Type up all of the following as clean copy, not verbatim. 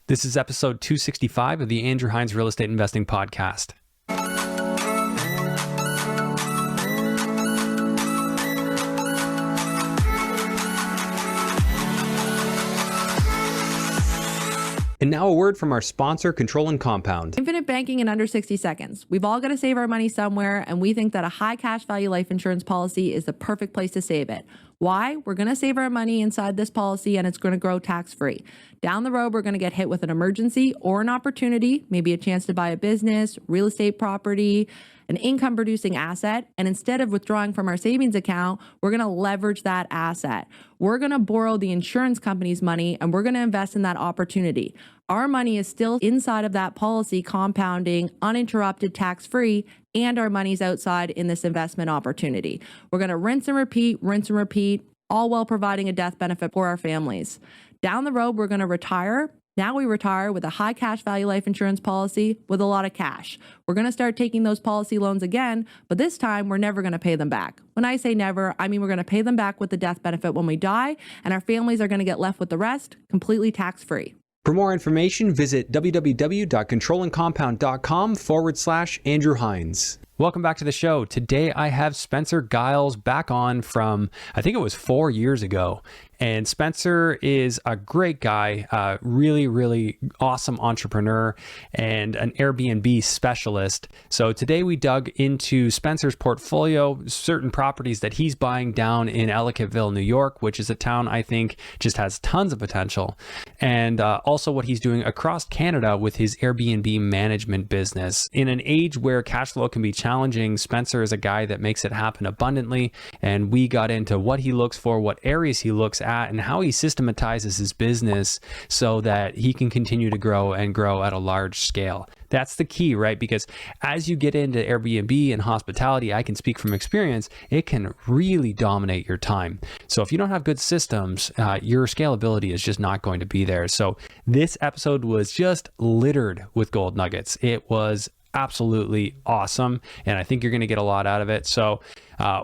This is episode 265 of the Andrew Hines Real Estate Investing Podcast. And now a word from our sponsor, Control and Compound. Infinite banking in under 60 seconds. We've all got to save our money somewhere, and we think that a high cash value life insurance policy is the perfect place to save it. Why? We're going to save our money inside this policy, and it's going to grow tax-free. Down the road, we're going to get hit with an emergency or an opportunity, maybe a chance to buy a business, real estate property, an income-producing asset, and instead of withdrawing from our savings account, we're going to leverage that asset. We're going to borrow the insurance company's money, and we're going to invest in that opportunity. Our money is still inside of that policy, compounding, uninterrupted, tax-free, and our money's outside in this investment opportunity. We're going to rinse and repeat, all while providing a death benefit for our families. Down the road, we're going to retire. Now we retire with a high cash value life insurance policy with a lot of cash. We're going to start taking those policy loans again, but this time we're never going to pay them back. When I say never, I mean we're going to pay them back with the death benefit when we die, and our families are going to get left with the rest completely tax-free. For more information, visit www.controlandcompound.com/Andrew Hines. Welcome back to the show. Today I have Spencer Giles back on from, I think it was 4 years ago. And Spencer is a great guy, really, really awesome entrepreneur and an Airbnb specialist. So today we dug into Spencer's portfolio, certain properties that he's buying down in Ellicottville, New York, which is a town I think just has tons of potential. And also what he's doing across Canada with his Airbnb management business. In an age where cash flow can be challenging, Spencer is a guy that makes it happen abundantly. And we got into what he looks for, what areas he looks at, and how he systematizes his business so that he can continue to grow and grow at a large scale. That's the key, right? Because as you get into Airbnb and hospitality, I can speak from experience, it can really dominate your time. So if you don't have good systems, your scalability is just not going to be there. So this episode was just littered with gold nuggets. It was absolutely awesome, and I think you're going to get a lot out of it. So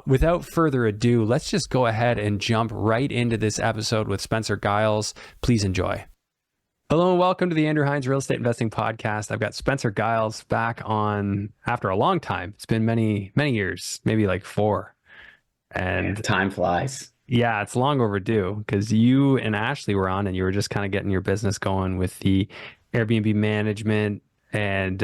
without further ado, let's just go ahead and jump right into this episode with Spencer Giles. Please enjoy. Hello and welcome to the Andrew Hines Real Estate Investing Podcast. I've got Spencer Giles back on after a long time. It's been many years, maybe like 4. And time flies. Yeah, it's long overdue because you and Ashley were on and you were just kind of getting your business going with the Airbnb management. And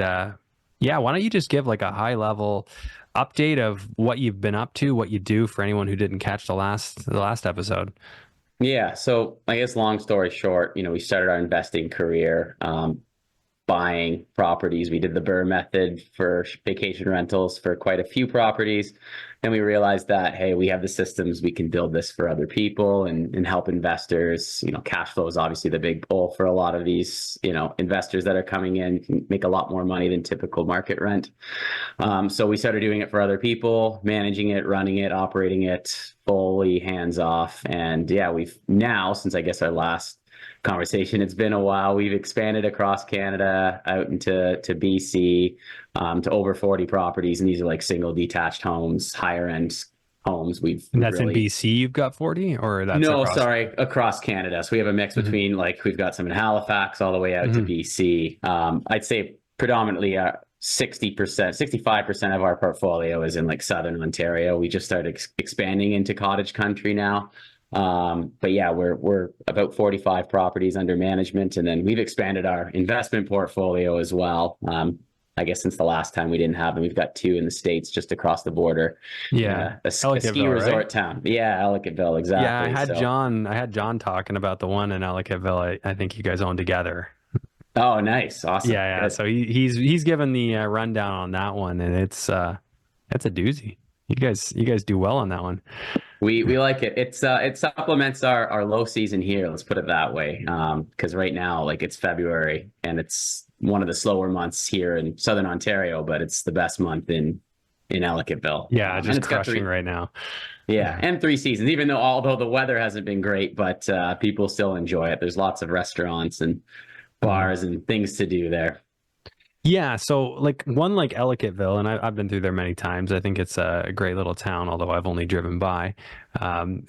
yeah, why don't you just give like a high level update of what you've been up to, what you do for anyone who didn't catch the last episode? Yeah. So I guess long story short, we started our investing career buying properties. We did the BRRRR method for vacation rentals for quite a few properties. And we realized that, hey, we have the systems, we can build this for other people and help investors. Cash flow is obviously the big pull for a lot of these, investors that are coming in, can make a lot more money than typical market rent. So we started doing it for other people, managing it, running it, operating it, fully hands off. And yeah, we've now, since I guess our last conversation, it's been a while, we've expanded across Canada out into BC, to over 40 properties, and these are like single detached homes, higher end homes. And that's really... in BC you've got 40, or that's across Canada. So we have a mix between we've got some in Halifax all the way out to BC. I'd say predominantly 65% of our portfolio is in like Southern Ontario. We just started expanding into cottage country now. But yeah, we're about 45 properties under management, and then we've expanded our investment portfolio as well. I guess since the last time we didn't have them, we've got 2 in the States just across the border. Yeah, a ski resort, right? Town. Yeah, Ellicottville, exactly. Yeah, I had John talking about the one in Ellicottville. I think you guys own together. Oh, nice, awesome. Yeah. So he's given the rundown on that one, and it's a doozy. You guys do well on that one. We like it. It supplements our low season here. Let's put it that way. Because right now, like, it's February and it's one of the slower months here in Southern Ontario, but it's the best month in Ellicottville. Yeah, just it's crushing right now. Yeah, and 3 seasons. Although the weather hasn't been great, but people still enjoy it. There's lots of restaurants and bars and things to do there. Yeah, so like one like Ellicottville, and I've been through there many times. I think it's a great little town, although I've only driven by.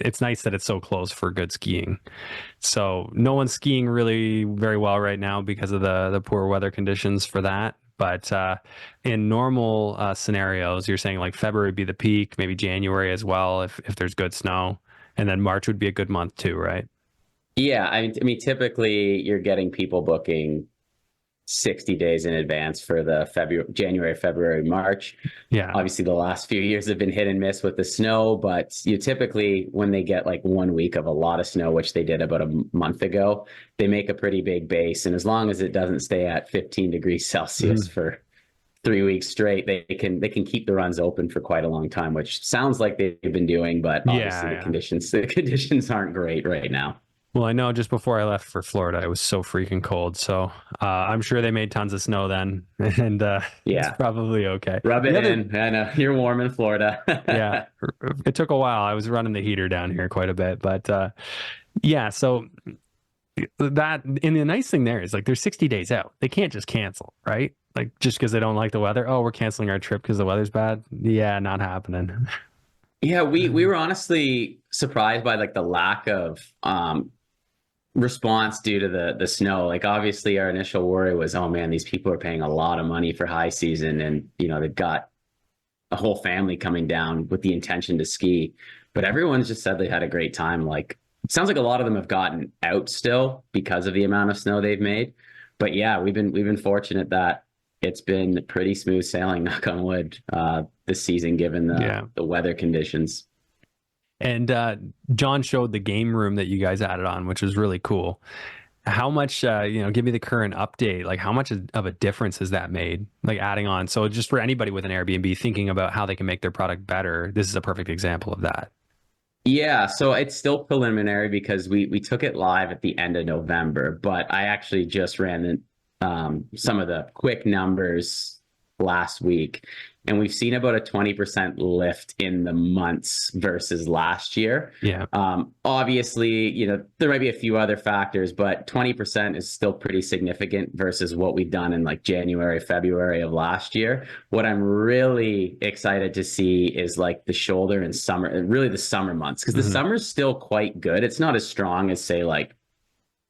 It's nice that it's so close for good skiing. So no one's skiing really very well right now because of the poor weather conditions for that. But in normal scenarios, you're saying like February would be the peak, maybe January as well if there's good snow, and then March would be a good month too, right? Yeah, I mean, typically you're getting people booking 60 days in advance for the January, February, March. Yeah. Obviously, the last few years have been hit and miss with the snow, but you typically, when they get like 1 week of a lot of snow, which they did about a month ago, they make a pretty big base. And as long as it doesn't stay at 15 degrees Celsius for 3 weeks straight, they can keep the runs open for quite a long time, which sounds like they've been doing, but obviously Yeah. the conditions aren't great right now. Well, I know just before I left for Florida, it was so freaking cold. So I'm sure they made tons of snow then, and it's Yeah. probably okay. Rub it The other- in. I know you're warm in Florida. yeah, it took a while. I was running the heater down here quite a bit, but yeah. So that, and the nice thing there is like they're 60 days out. They can't just cancel, right? Like just because they don't like the weather. Oh, we're canceling our trip because the weather's bad. Yeah, not happening. Yeah, we were honestly surprised by like the lack of response due to the snow. Like obviously our initial worry was, oh man, these people are paying a lot of money for high season, and they've got a whole family coming down with the intention to ski. But everyone's just said they had a great time. Like it sounds like a lot of them have gotten out still because of the amount of snow they've made. But yeah, we've been fortunate that it's been pretty smooth sailing, knock on wood, this season, given the weather conditions. And John showed the game room that you guys added on, which was really cool. How much, give me the current update. Like how much of a difference has that made? Like adding on. So just for anybody with an Airbnb thinking about how they can make their product better, this is a perfect example of that. Yeah, so it's still preliminary because we took it live at the end of November, but I actually just ran some of the quick numbers last week, and we've seen about a 20% lift in the months versus last year. Yeah. Obviously, there might be a few other factors, but 20% is still pretty significant versus what we've done in like January, February of last year. What I'm really excited to see is like the shoulder and summer, really the summer months, because the summer's still quite good. It's not as strong as say like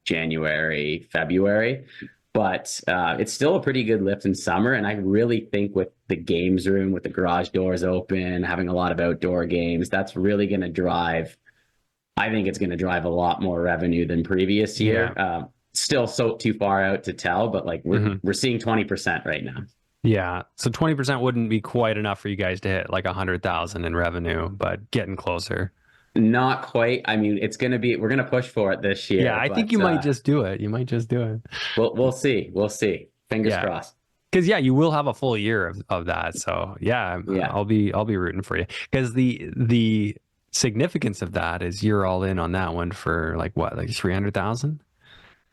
January, February, but it's still a pretty good lift in summer. And I really think with the games room, with the garage doors open, having a lot of outdoor games, that's really going to drive, I think it's going to drive a lot more revenue than previous year. Yeah. Still so too far out to tell, but like we're seeing 20% right now. Yeah. So 20% wouldn't be quite enough for you guys to hit like 100,000 in revenue, but getting closer. Not quite. I mean, we're going to push for it this year. Yeah, I think you might just do it. You might just do it. We'll see. We'll see. Fingers crossed. Because you will have a full year of that. So yeah, I'll be rooting for you. Because the significance of that is you're all in on that one for like 300,000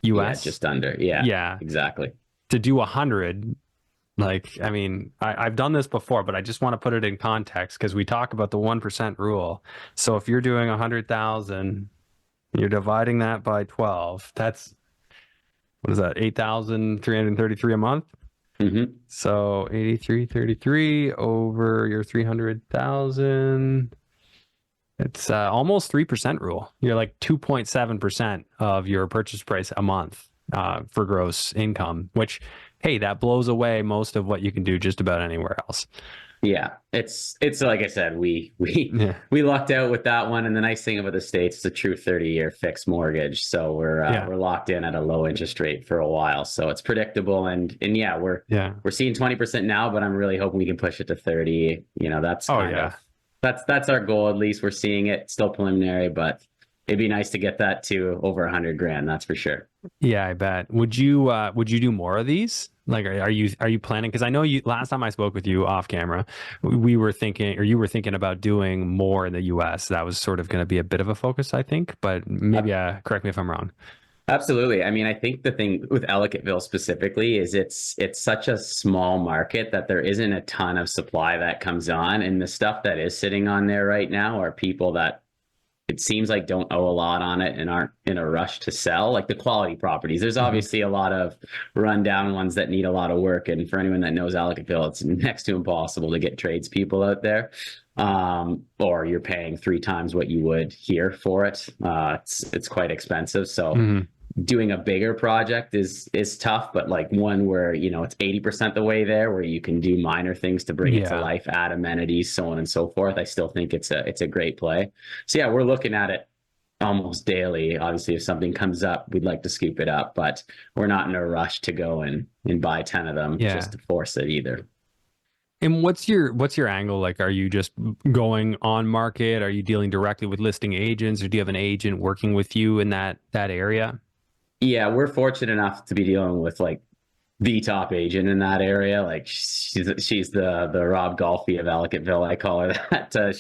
US? Yeah, just under. Yeah. Yeah. Exactly. To do 100. Like, I mean, I've done this before, but I just want to put it in context because we talk about the 1% rule. So if you're doing 100,000, you're dividing that by 12. That's, what is that? 8,333 a month. Mm-hmm. So 8333 over your 300,000. It's almost 3% rule. You're like 2.7% of your purchase price a month for gross income, which, hey, that blows away most of what you can do just about anywhere else. Yeah, it's like I said, we lucked out with that one, and the nice thing about the States, it's a true 30-year fixed mortgage, so we're locked in at a low interest rate for a while, so it's predictable, and yeah, we're seeing 20% now, but I'm really hoping we can push it to 30. That's that's our goal. At least we're seeing it. Still preliminary, but it'd be nice to get that to over 100 grand. That's for sure. Yeah, I bet. Would you do more of these? Like, are you planning? Because I know last time I spoke with you off camera, we were thinking, or you were thinking about doing more in the US. That was sort of going to be a bit of a focus, I think, but maybe correct me if I'm wrong. Absolutely. I mean, I think the thing with Ellicottville specifically is it's such a small market that there isn't a ton of supply that comes on. And the stuff that is sitting on there right now are people that it seems like don't owe a lot on it and aren't in a rush to sell, like the quality properties. There's obviously a lot of rundown ones that need a lot of work. And for anyone that knows Ellicottville, it's next to impossible to get tradespeople out there. Or you're paying 3 times what you would here for it. It's quite expensive. So doing a bigger project is tough, but like one where, you know, it's 80% the way there, where you can do minor things to bring it to life, add amenities, so on and so forth. I still think it's a great play. So yeah, we're looking at it almost daily. Obviously, if something comes up, we'd like to scoop it up, but we're not in a rush to go and buy 10 of them just to force it either. And what's your angle? Like, are you just going on market? Are you dealing directly with listing agents, or do you have an agent working with you in that area? Yeah, we're fortunate enough to be dealing with like the top agent in that area. Like she's the Rob Golfi of Ellicottville, I call her that.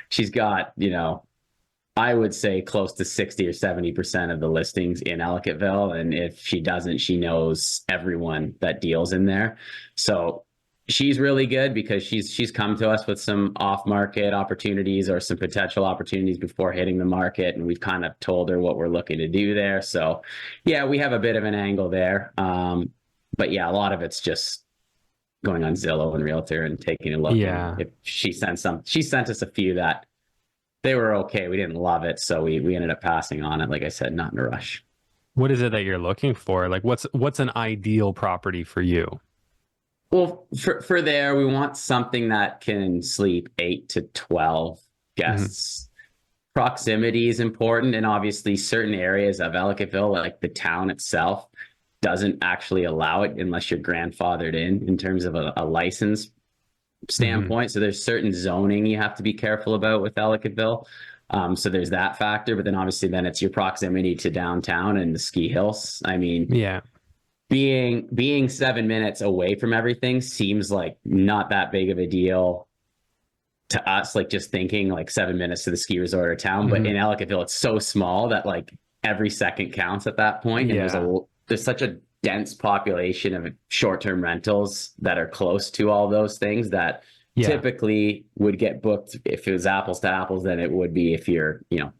She's got, you know, I would say close to 60 or 70% of the listings in Ellicottville. And if she doesn't, she knows everyone that deals in there. So she's really good because she's come to us with some off-market opportunities or some potential opportunities before hitting the market, and we've kind of told her what we're looking to do there. So yeah, we have a bit of an angle there. But yeah, a lot of it's just going on Zillow and Realtor and taking a look. Yeah. And if she sent us a few that they were okay. We didn't love it, so we ended up passing on it. Like I said, not in a rush. What is it that you're looking for? Like, what's an ideal property for you? Well, for there, we want something that can sleep 8 to 12 guests. Proximity is important, and obviously certain areas of Ellicottville, like the town itself, doesn't actually allow it unless you're grandfathered in terms of a license standpoint. So there's certain zoning you have to be careful about with Ellicottville. So there's that factor, but then obviously then it's your proximity to downtown and the ski hills. I mean, being 7 minutes away from everything seems like not that big of a deal to us, like just thinking like 7 minutes to the ski resort or town. But in Ellicottville, it's so small that like every second counts at that point. And there's such a dense population of short-term rentals that are close to all those things that typically would get booked if it was apples to apples than it would be if you're, you know,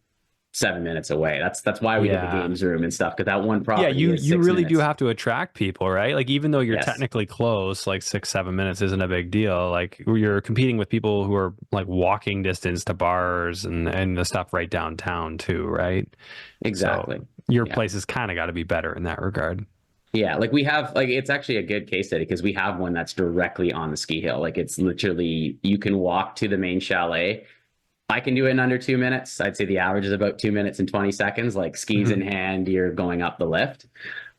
7 minutes away. That's why we did the games room and stuff, because that one property you really minutes. do have to attract people, right? Like, even though you're technically close, like 6-7 minutes isn't a big deal. Like, you're competing with people who are like walking distance to bars and the stuff right downtown too, right? Exactly. So your place has kind of got to be better in that regard. Yeah, like we have, like, it's actually a good case study because we have one that's directly on the ski hill. Like, it's literally, you can walk to the main chalet. I can do it in under 2 minutes. I'd say the average is about 2 minutes and 20 seconds, like skis in hand, you're going up the lift.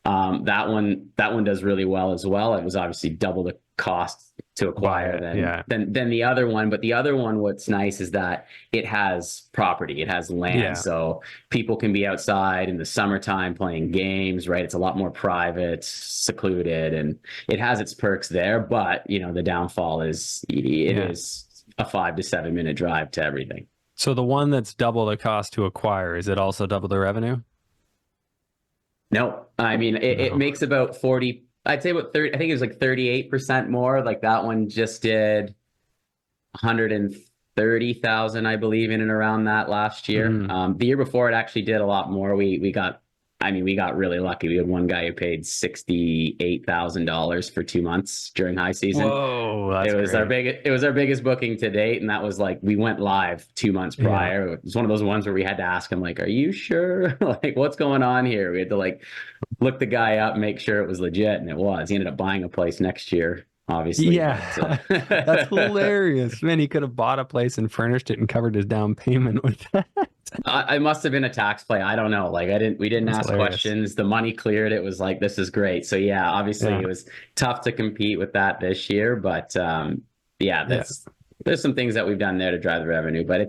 That one does really well as well. It was obviously double the cost to acquire than the other one. But the other one, what's nice is that it has property, it has land. So people can be outside in the summertime playing games, right? It's a lot more private, secluded, and it has its perks there. But, you know, the downfall is it is a 5 to 7 minute drive to everything. So the one that's double the cost to acquire, is it also double the revenue? No, I mean, it makes about 40, I'd say about 30, I think it was like 38% more. Like that one just did 130,000, I believe, in and around that last year. The year before it actually did a lot more. We got really lucky. We had one guy who paid $68,000 for 2 months during high season. Whoa, that's great. It was our biggest booking to date, and that was like, we went live 2 months prior. It was one of those ones where we had to ask him, like, "Are you sure? Like, what's going on here?" We had to like look the guy up, make sure it was legit, and it was. He ended up buying a place next year, obviously. Yeah, but, that's hilarious. Man, he could have bought a place and furnished it and covered his down payment with that. I must have been a tax play. I don't know. Like, we didn't ask questions. The money cleared. It was like, this is great. So yeah, obviously it was tough to compete with that this year, but there's some things that we've done there to drive the revenue, but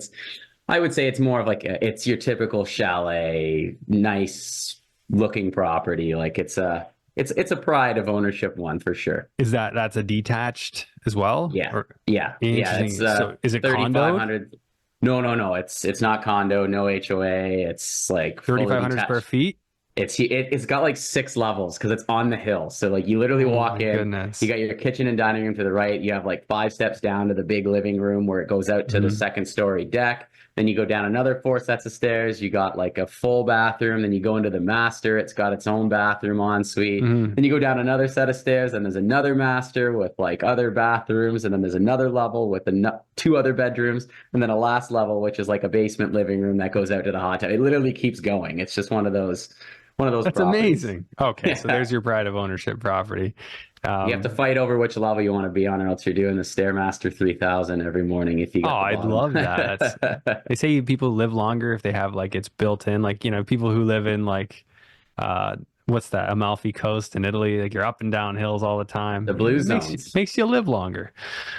I would say it's more of like it's your typical chalet, nice looking property. Like it's a pride of ownership one for sure. That's a detached as well? Yeah. It's, so is it condo? No. It's not condo, no HOA. It's like 3,500 square feet. It's got like 6 levels because it's on the hill. So like you literally walk in, you got your kitchen and dining room to the right. You have like 5 steps down to the big living room where it goes out to the second story deck. Then you go down another 4 sets of stairs. You got like a full bathroom. Then you go into the master. It's got its own bathroom en suite. Mhm. Then you go down another set of stairs, and there's another master with like other bathrooms. And then there's another level with 2 other bedrooms. And then a last level, which is like a basement living room that goes out to the hot tub. It literally keeps going. It's just one of those That's properties. amazing. Okay, so Yeah. there's your pride of ownership property. You have to fight over which level you want to be on, or else you're doing the Stairmaster 3000 every morning if you get the I'd bottom. love that. They say people live longer if they have like it's built in, like, you know, people who live in like what's that, Amalfi Coast in Italy, like you're up and down hills all the time. The blue It zones. makes you live longer.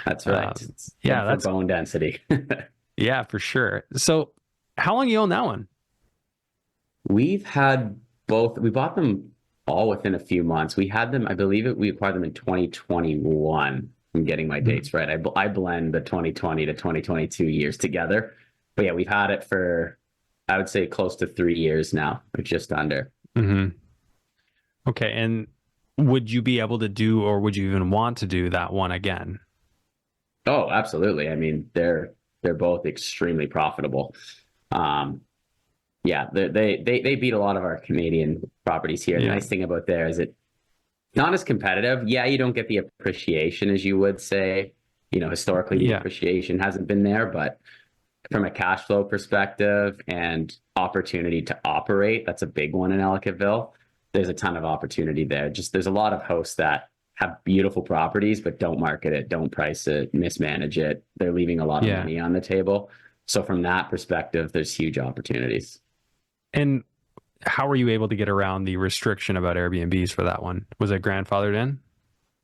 That's right. It's yeah, good that's for bone density. yeah, for sure. So how long you own that one? We've had both. We bought them all within a few months. We had them, I believe we acquired them in 2021. I'm getting my dates right. I blend the 2020 to 2022 years together. But yeah, we've had it for, I would say, close to 3 years now, or just under. Mm-hmm. Okay, and would you be able to do, or would you even want to do that one again? Oh, absolutely. I mean, they're both extremely profitable. Yeah, they beat a lot of our Canadian properties here. The nice thing about there is it's not as competitive. Yeah, you don't get the appreciation as you would say. You know, historically, the appreciation hasn't been there, but from a cash flow perspective and opportunity to operate, that's a big one in Ellicottville. There's a ton of opportunity there. Just there's a lot of hosts that have beautiful properties, but don't market it, don't price it, mismanage it. They're leaving a lot of money on the table. So from that perspective, there's huge opportunities. And how were you able to get around the restriction about Airbnbs for that one? Was it grandfathered in?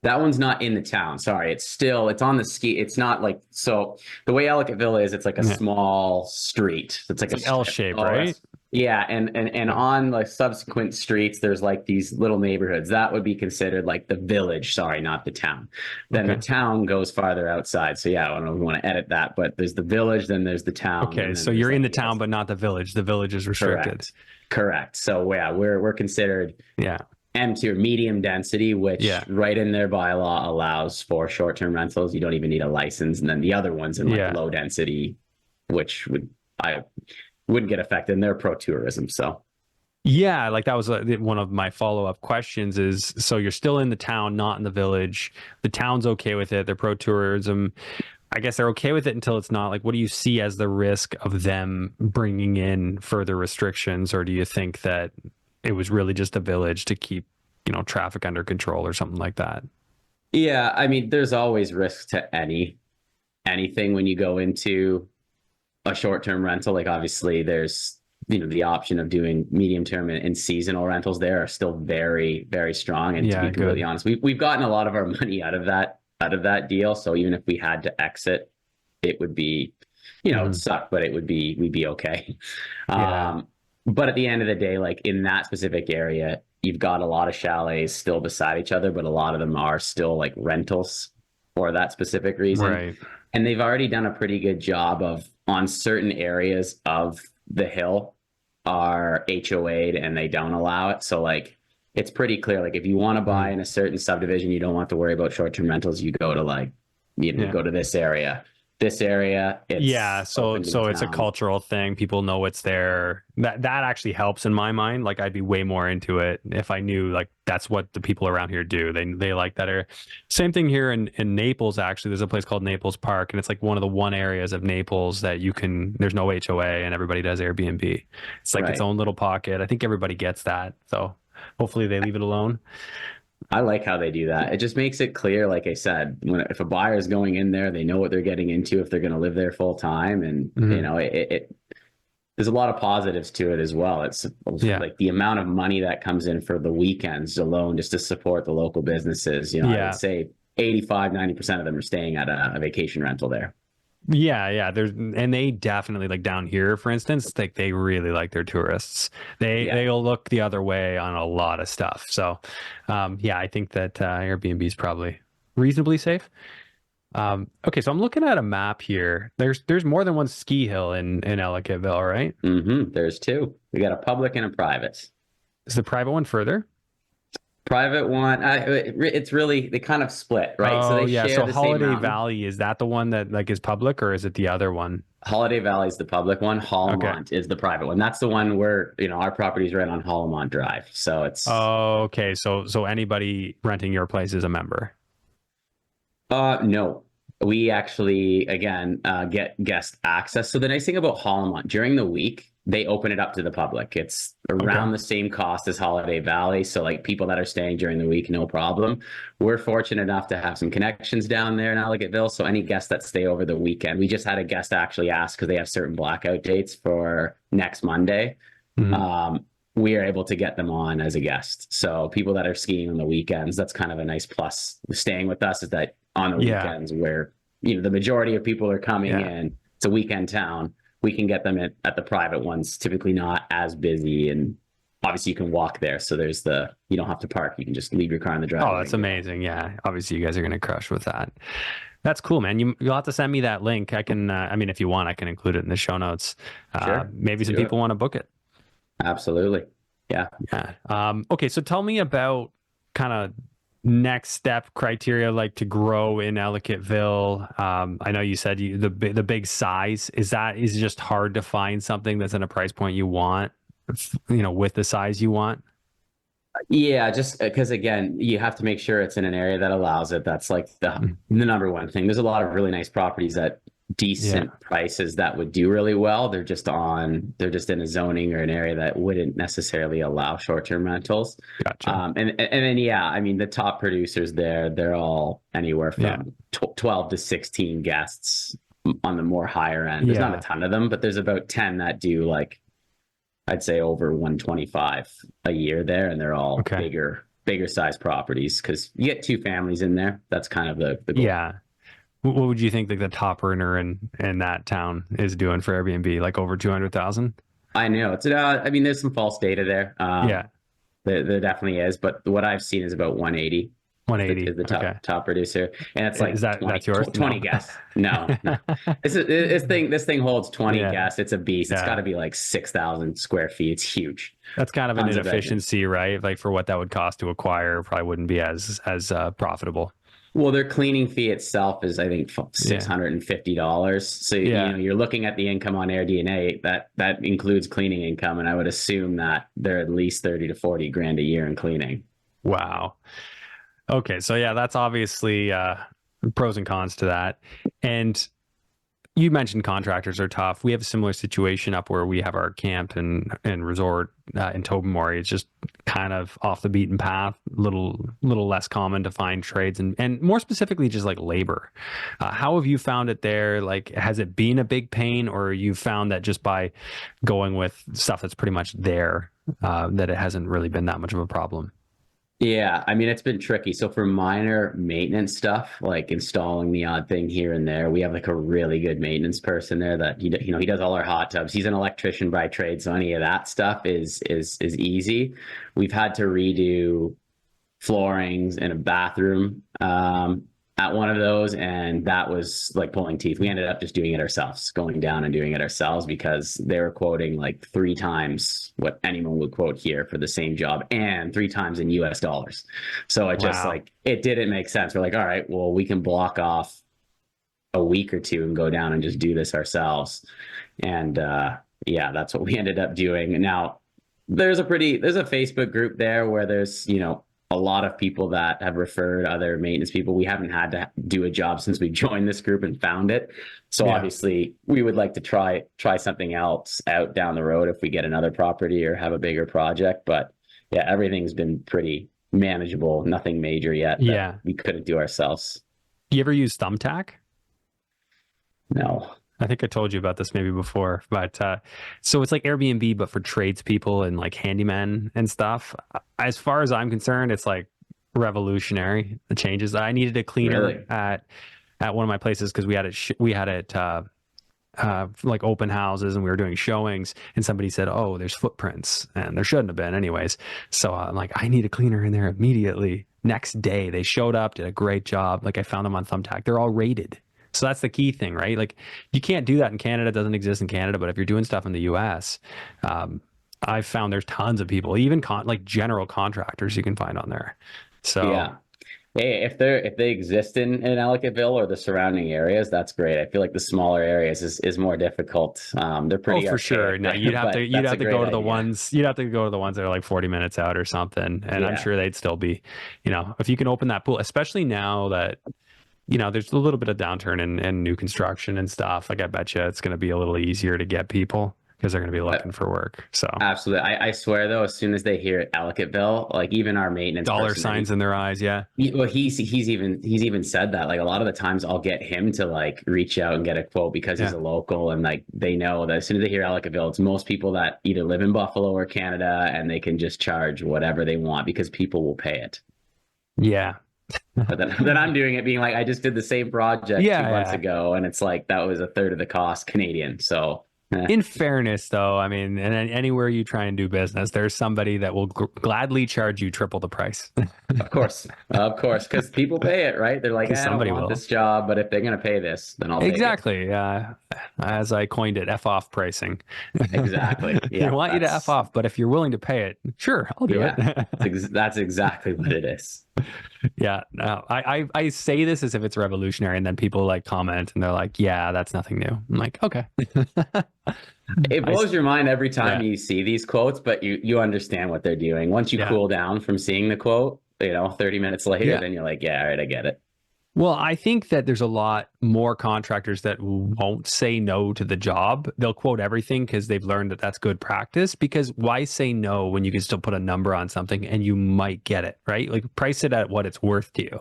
That one's not in the town. Sorry. It's on the ski. It's not like, so the way Ellicottville is, it's like a small street. It's like an L shape, right? Yeah. And on like subsequent streets, there's like these little neighborhoods that would be considered like the village. Sorry, not the town. Then the town goes farther outside. So yeah, I don't know if we want to edit that, but there's the village, then there's the town. Okay. So you're in the town, but not the village. The village is restricted. Correct. So yeah, we're considered M2 or medium density, which right in their bylaw allows for short-term rentals. You don't even need a license. And then the other ones in like low density, which wouldn't get affected, and they're pro tourism. So yeah, like that was one of my follow-up questions is, so you're still in the town, not in the village. The town's okay with it. They're pro tourism. I guess they're okay with it until it's not. Like, what do you see as the risk of them bringing in further restrictions? Or do you think that it was really just a village to keep, you know, traffic under control or something like that? Yeah, I mean, there's always risk to anything when you go into a short-term rental. Like obviously there's, you know, the option of doing medium-term and seasonal rentals there are still very, very strong. And to be completely honest, we've gotten a lot of our money out of that deal. So even if we had to exit, it would be, you know, it would suck, but we'd be okay. But at the end of the day, like in that specific area, you've got a lot of chalets still beside each other, but a lot of them are still like rentals for that specific reason. Right. And they've already done a pretty good job of, on certain areas of the hill are HOA'd and they don't allow it. So like, it's pretty clear. Like if you want to buy in a certain subdivision, you don't want to worry about short-term rentals. You go to like, you know, go to this area. It's so it's a cultural thing. People know it's there. That actually helps in my mind. Like I'd be way more into it if I knew like that's what the people around here do. They like that area. Same thing here in Naples. Actually, there's a place called Naples Park, and it's like one of the areas of Naples that there's no HOA and everybody does Airbnb. It's like its own little pocket. I think everybody gets that. So hopefully they leave it alone. I like how they do that. It just makes it clear, like I said, if a buyer is going in there, they know what they're getting into if they're going to live there full time. And, you know, there's a lot of positives to it as well. It's like the amount of money that comes in for the weekends alone just to support the local businesses. You know, I would say 85-90% of them are staying at a vacation rental there. Yeah. And they definitely, like down here, for instance, like they really like their tourists. They'll look the other way on a lot of stuff. So, I think that Airbnb is probably reasonably safe. Okay, so I'm looking at a map here. There's more than one ski hill in Ellicottville, right? There's two. We got a public and a private. Is the private one further? Private one, it's really, they kind of split, right? Oh, so they share so the Holiday same mountain. Valley, is that the one that like is public, or is it the other one? Holiday Valley is the public one. Okay. Hollamont is the private one. That's the one where, our property's right on Hollamont Drive. So it's, Oh, okay. So anybody renting your place is a member. no, we actually, again, get guest access. So the nice thing about Hollamont, during the week, they open it up to the public. It's around the same cost as Holiday Valley. So like people that are staying during the week, no problem. We're fortunate enough to have some connections down there in Ellicottville. So any guests that stay over the weekend, we just had a guest actually ask because they have certain blackout dates for next Monday. Mhm. We are able to get them on as a guest. So people that are skiing on the weekends, that's kind of a nice plus with staying with us, is that on the weekends where, the majority of people are coming in, it's a weekend town, we can get them at the private ones, typically not as busy. And obviously you can walk there. So you don't have to park. You can just leave your car in the driveway. Oh, that's amazing. Yeah. Obviously you guys are going to crush with that. That's cool, man. You'll have to send me that link. I can, if you want, I can include it in the show notes. Sure. Maybe some people want to book it. Absolutely. Yeah. Yeah. Okay. So tell me about kind of next step criteria, like to grow in Ellicottville. I know you said the big size is it just hard to find something that's in a price point you want, with the size you want. Yeah, just because again, you have to make sure it's in an area that allows it. That's like the number one thing. There's a lot of really nice properties at decent prices that would do really well. They're just in a zoning or an area that wouldn't necessarily allow short-term rentals. Gotcha. And then the top producers there, they're all anywhere from 12 to 16 guests on the more higher end. There's not a ton of them, but there's about 10 that do, like, I'd say over 125 a year there, and they're all bigger size properties because you get two families in there. That's kind of the goal. Yeah. What would you think the top earner in that town is doing for Airbnb? Like over 200,000? I know it's there's some false data there. There definitely is, but what I've seen is about 180. 180 is the top producer, and it's like that's yours? 20 guests. No. This thing holds 20 guests. It's a beast. It's got to be like 6,000 square feet. It's huge. That's kind of an inefficiency, right? Like for what that would cost to acquire, probably wouldn't be as profitable. Well, their cleaning fee itself is, I think, $650. So you're looking at the income on AirDNA that includes cleaning income, and I would assume that they're at least 30 to 40 grand a year in cleaning. Wow. Okay, so that's obviously pros and cons to that. And you mentioned contractors are tough. We have a similar situation up where we have our camp and resort in Tobermory. It's just kind of off the beaten path, little less common to find trades and more specifically just like labor. How have you found it there? Like, has it been a big pain, or you found that just by going with stuff that's pretty much there, that it hasn't really been that much of a problem? Yeah, it's been tricky. So for minor maintenance stuff, like installing the odd thing here and there, we have like a really good maintenance person there that he does all our hot tubs. He's an electrician by trade, so any of that stuff is easy. We've had to redo floorings in a bathroom at one of those, and that was like pulling teeth. We ended up just doing it ourselves, going down and doing it ourselves, because they were quoting like 3 times what anyone would quote here for the same job, and 3 times in US dollars. So it just it didn't make sense. We're like, all right, well, we can block off a week or two and go down and just do this ourselves. And that's what we ended up doing. Now there's a Facebook group there where there's, a lot of people that have referred other maintenance people. We haven't had to do a job since we joined this group and found it. So obviously we would like to try something else out down the road if we get another property or have a bigger project. But everything's been pretty manageable. Nothing major yet that we couldn't do ourselves. You ever use Thumbtack? No. I think I told you about this maybe before, but so it's like Airbnb, but for tradespeople and like handymen and stuff. As far as I'm concerned, it's like revolutionary. The changes. I needed a cleaner at one of my places because we had it like open houses and we were doing showings, and somebody said, "Oh, there's footprints," and there shouldn't have been, anyways. So I'm like, I need a cleaner in there immediately. Next day, they showed up, did a great job. Like I found them on Thumbtack. They're all rated. So that's the key thing, right? Like you can't do that in Canada. It doesn't exist in Canada. But if you're doing stuff in the US, I've found there's tons of people, even like general contractors you can find on there. So If they exist in Ellicottville or the surrounding areas, that's great. I feel like the smaller areas is more difficult. They're Oh, pretty for sure. archaic, No, you'd have to but you'd that's a have to great go to the idea. ones you'd have to go to the ones that are like 40 minutes out or something. And I'm Yeah. sure they'd still be, if you can open that pool, especially now that, there's a little bit of downturn in new construction and stuff. Like I bet you it's going to be a little easier to get people because they're going to be looking for work. So Absolutely. I swear though, as soon as they hear Ellicottville, like even our maintenance dollar person, signs in their eyes. Yeah. he's even said that, like a lot of the times I'll get him to like reach out and get a quote because he's Yeah. a local, and like they know that as soon as they hear Ellicottville, it's most people that either live in Buffalo or Canada, and they can just charge whatever they want because people will pay it. Yeah. But then I'm doing it being like, I just did the same project Yeah. 2 months Yeah. ago, and it's like that was a third of the cost Canadian. So In fairness, though, I mean, and anywhere you try and do business, there's somebody that will gladly charge you triple the price. of course, because people pay it, right? They're like, I don't Somebody want will. this job, but if they're gonna pay this, then I'll take it. Exactly. As I coined it, F off pricing. Exactly. They Yeah, want you to F off, but if you're willing to pay it, sure, I'll do it. that's exactly what it is. Yeah. No, I say this as if it's revolutionary, and then people like comment and they're like, yeah, that's nothing new. I'm like, okay. It blows your mind every time Yeah. you see these quotes, but you understand what they're doing. Once you Yeah. cool down from seeing the quote, 30 minutes later, Yeah. then you're like, yeah, all right, I get it. Well, I think that there's a lot more contractors that won't say no to the job. They'll quote everything because they've learned that that's good practice. Because why say no when you can still put a number on something and you might get it, right? Like price it at what it's worth to you.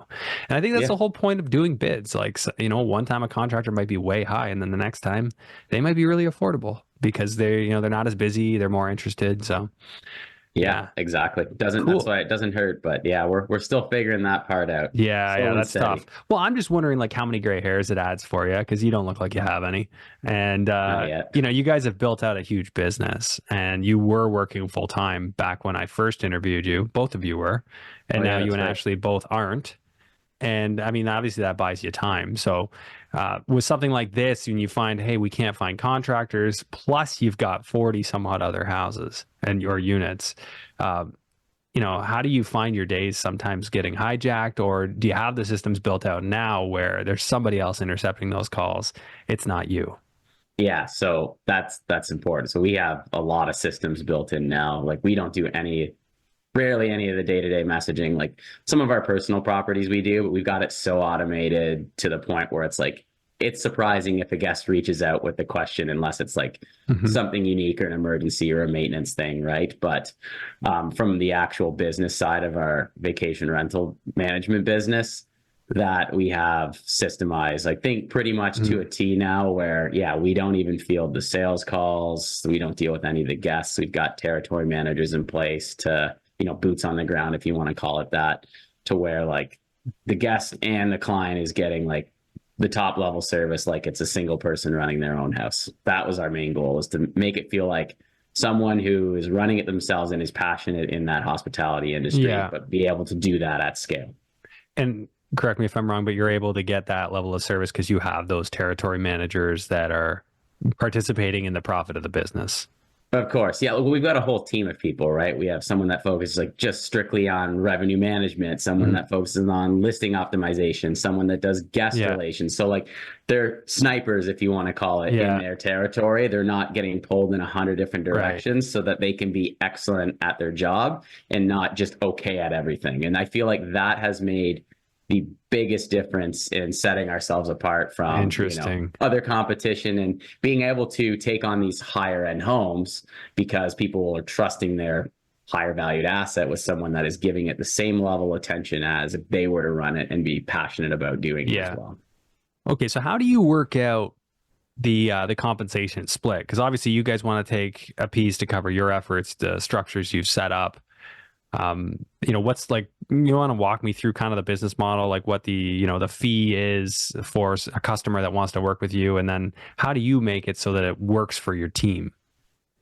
And I think that's Yeah. the whole point of doing bids. Like, one time a contractor might be way high, and then the next time they might be really affordable because they're not as busy, they're more interested. So Yeah, exactly. That's why it doesn't hurt, but yeah, we're still figuring that part out. Yeah, and that's steady. tough. Well, I'm just wondering like how many gray hairs it adds for you, because you don't look like you have any. And Not yet. you guys have built out a huge business, and you were working full time back when I first interviewed you. Both of you were, and now you and Ashley both aren't. And I mean, obviously that buys you time. So with something like this, when you find, hey, we can't find contractors, plus you've got 40 some odd other houses and your units, how do you find your days sometimes getting hijacked, or do you have the systems built out now where there's somebody else intercepting those calls? It's not you. Yeah, so that's important. So we have a lot of systems built in now. Like we don't do rarely any of the day-to-day messaging. Like some of our personal properties we do, but we've got it so automated to the point where it's like, it's surprising if a guest reaches out with a question, unless it's like something unique or an emergency or a maintenance thing, right? But from the actual business side of our vacation rental management business, that we have systemized, I think pretty much to a T now, where, yeah, we don't even field the sales calls. We don't deal with any of the guests. We've got territory managers in place to, boots on the ground, if you want to call it that, to where like the guest and the client is getting like the top level service, like it's a single person running their own house. That was our main goal, was to make it feel like someone who is running it themselves and is passionate in that hospitality industry, but be able to do that at scale. And correct me if I'm wrong, but you're able to get that level of service because you have those territory managers that are participating in the profit of the business. Of course. Yeah. We've got a whole team of people, right? We have someone that focuses like just strictly on revenue management, someone that focuses on listing optimization, someone that does guest relations. So like they're snipers, if you want to call it, in their territory. They're not getting pulled in 100 different directions, so that they can be excellent at their job and not just okay at everything. And I feel like that has made the biggest difference in setting ourselves apart from other competition, and being able to take on these higher end homes because people are trusting their higher valued asset with someone that is giving it the same level of attention as if they were to run it and be passionate about doing it as well. Okay, so how do you work out the compensation split? Because obviously you guys want to take a piece to cover your efforts, the structures you've set up. What's like, you want to walk me through kind of the business model, like what the fee is for a customer that wants to work with you, and then how do you make it so that it works for your team?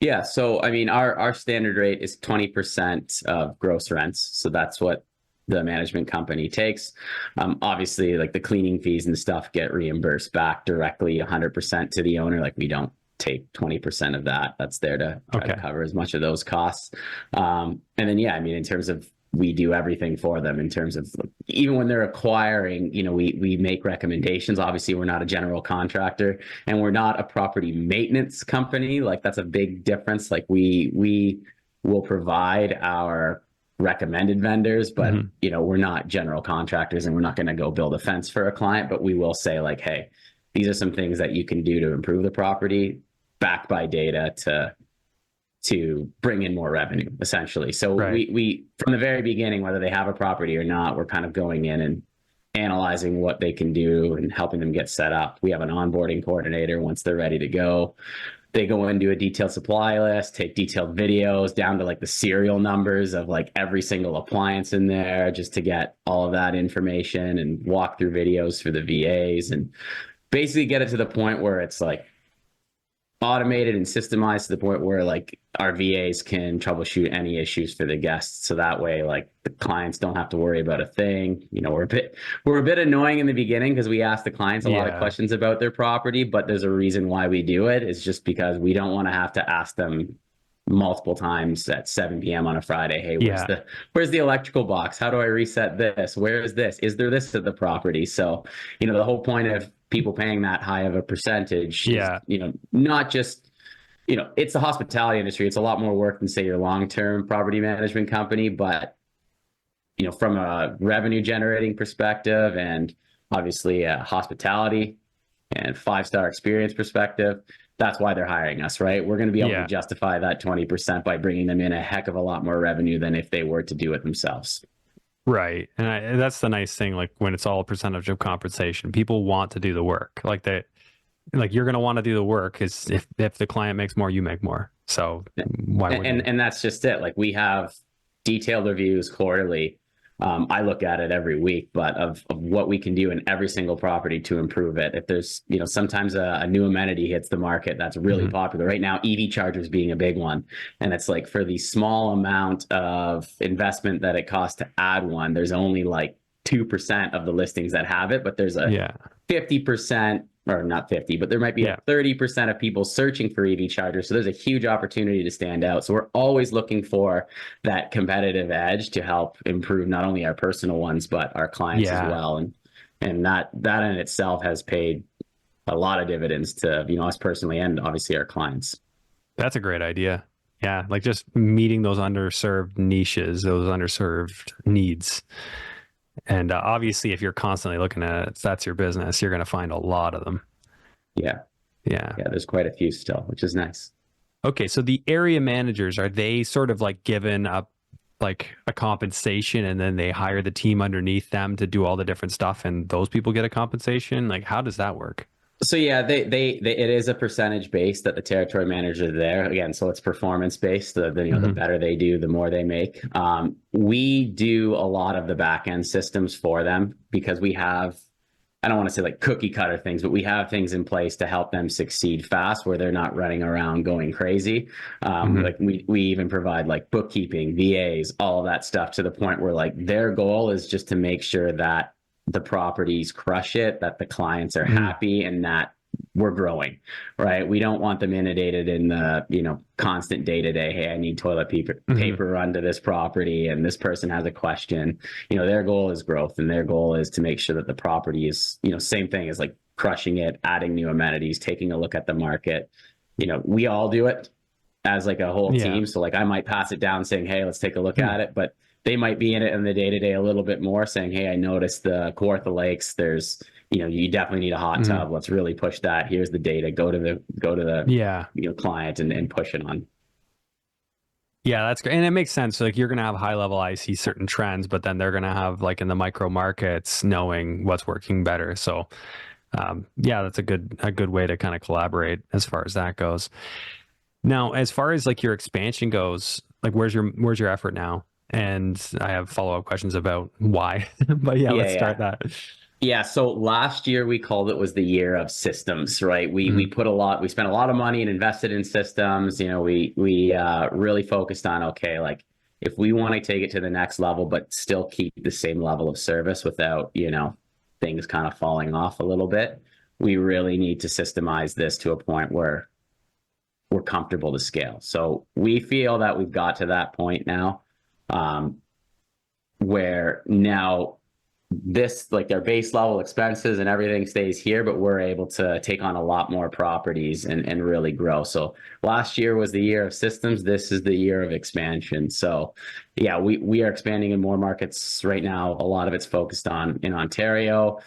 Yeah, so I mean, our standard rate is 20% of gross rents, so that's what the management company takes. Obviously, like the cleaning fees and stuff get reimbursed back directly 100% to the owner. Like we don't take 20% of that. That's there to try to cover as much of those costs. And then, yeah, I mean, in terms of we do everything for them in terms of, even when they're acquiring, we make recommendations. Obviously, we're not a general contractor, and we're not a property maintenance company. Like, that's a big difference. Like, we will provide our recommended vendors, but we're not general contractors, and we're not going to go build a fence for a client, but we will say, like, hey, these are some things that you can do to improve the property, backed by data to bring in more revenue, essentially. So we from the very beginning, whether they have a property or not, we're kind of going in and analyzing what they can do and helping them get set up. We have an onboarding coordinator. Once they're ready to go, they go and do a detailed supply list, take detailed videos down to like the serial numbers of like every single appliance in there, just to get all of that information, and walk through videos for the VAs, and basically get it to the point where it's like automated and systemized to the point where like our VAs can troubleshoot any issues for the guests. So that way, like, the clients don't have to worry about a thing. We're a bit annoying in the beginning because we ask the clients a lot of questions about their property, but there's a reason why we do it. It's just because we don't want to have to ask them multiple times at 7 p.m. on a Friday, hey, where's the electrical box? How do I reset this? Where is this? Is there this at the property? So, the whole point of people paying that high of a percentage is, not just, it's the hospitality industry. It's a lot more work than, say, your long-term property management company, but, from a revenue generating perspective, and obviously a hospitality and 5-star experience perspective, that's why they're hiring us, right? We're going to be able to justify that 20% by bringing them in a heck of a lot more revenue than if they were to do it themselves. Right. And that's the nice thing. Like, when it's all a percentage of compensation, people want to do the work. Like, you're going to want to do the work, is if the client makes more, you make more. So why wouldn't you? And that's just it. Like, we have detailed reviews quarterly. I look at it every week, but of what we can do in every single property to improve it. If there's, sometimes a new amenity hits the market that's really popular right now, EV chargers being a big one. And it's like, for the small amount of investment that it costs to add one, there's only like 2% of the listings that have it, but there's a 50%, or not 50, but there might be 30% of people searching for EV chargers. So there's a huge opportunity to stand out. So we're always looking for that competitive edge to help improve not only our personal ones, but our clients as well. And that in itself has paid a lot of dividends to, us personally, and obviously our clients. That's a great idea. Yeah. Like, just meeting those underserved niches, those underserved needs. And obviously, if you're constantly looking at it, if that's your business, you're going to find a lot of them. Yeah. There's quite a few still, which is nice. Okay. So the area managers, are they sort of like given up like a compensation, and then they hire the team underneath them to do all the different stuff, and those people get a compensation? Like, how does that work? So yeah, it is a percentage based that the territory manager there, again, so it's performance based. The better they do, the more they make. We do a lot of the back end systems for them, because we have, I don't want to say like cookie cutter things, but we have things in place to help them succeed fast, where they're not running around going crazy. Like, we even provide like bookkeeping, VAs, all of that stuff, to the point where like their goal is just to make sure that the properties crush it, that the clients are happy, and that we're growing, right? We don't want them inundated in the, constant day-to-day, hey, I need toilet paper run to this property, and this person has a question. Their goal is growth, and their goal is to make sure that the property is, same thing as like crushing it, adding new amenities, taking a look at the market. We all do it as like a whole team. So like, I might pass it down saying, hey, let's take a look at it, but they might be in it in the day-to-day a little bit more, saying, hey, I noticed the Kawartha Lakes, there's, you definitely need a hot tub. Let's really push that. Here's the data. Go to the client and push it on. Yeah, that's great. And it makes sense. Like, you're going to have high level, I see certain trends, but then they're going to have, like, in the micro markets, knowing what's working better. So that's a good way to kind of collaborate as far as that goes. Now, as far as like your expansion goes, like, where's your effort now? And I have follow-up questions about why, but let's start that. Yeah. So last year we called it was the year of systems, right? We spent a lot of money and invested in systems. We really focused on, okay, like, if we want to take it to the next level, but still keep the same level of service without, things kind of falling off a little bit, we really need to systemize this to a point where we're comfortable to scale. So we feel that we've got to that point now. where now this, like their base level expenses and everything stays here, but we're able to take on a lot more properties and really grow. So last year was the year of systems. This is the year of expansion. So yeah, we are expanding in more markets right now. A lot of it's focused on in Ontario.